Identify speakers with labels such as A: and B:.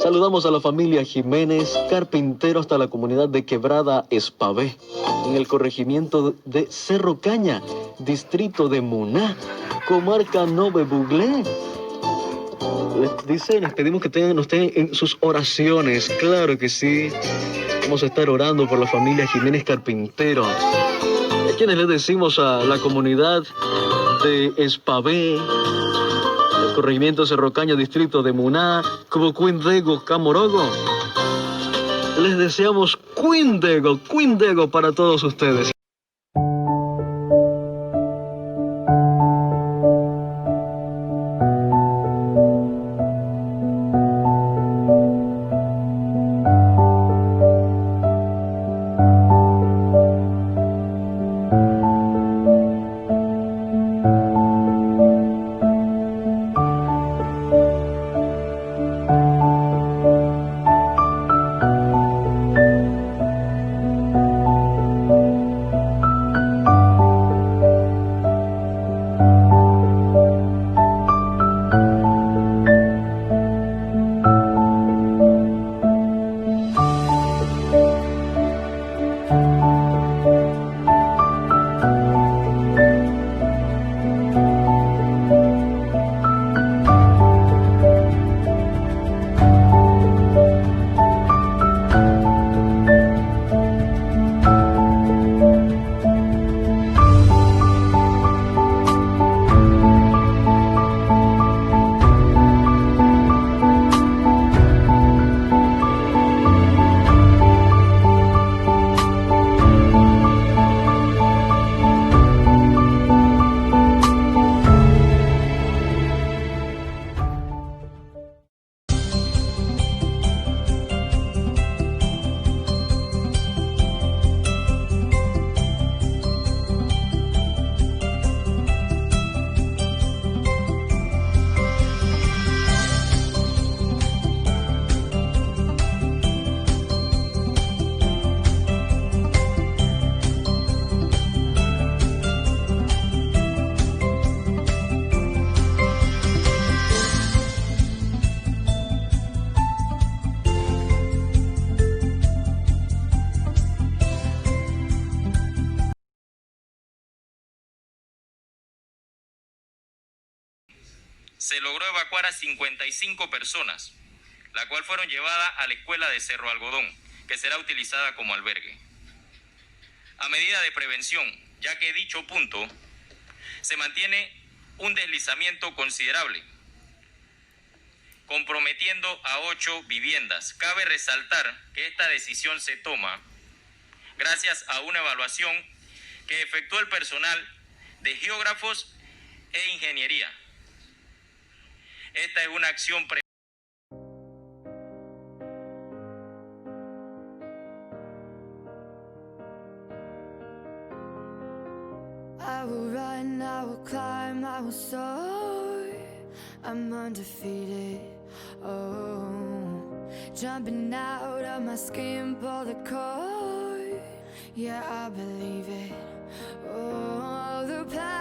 A: Saludamos a la familia Jiménez Carpintero hasta la comunidad de Quebrada Espavé, en el corregimiento de Cerro Caña, distrito de Muná, comarca Nove Buglé. Les pedimos que nos tengan en sus oraciones, claro que sí. Vamos a estar orando por la familia Jiménez Carpintero, a quienes le decimos a la comunidad de Espavé, el corregimiento Cerro Caña, distrito de Muná, como Cuindego, Camorogo. Les deseamos Cuindego para todos ustedes.
B: Se logró evacuar a 55 personas, la cual fueron llevadas a la escuela de Cerro Algodón, que será utilizada como albergue. A medida de prevención, ya que dicho punto se mantiene un deslizamiento considerable, comprometiendo a 8 viviendas. Cabe resaltar que esta decisión se toma gracias a una evaluación que efectuó el personal de geógrafos e ingeniería. Esta es una acción
C: I will run, I will climb, I will soar. I'm undefeated. Oh, jumping out of my skin, pull the cord. Yeah, I believe it. Oh, the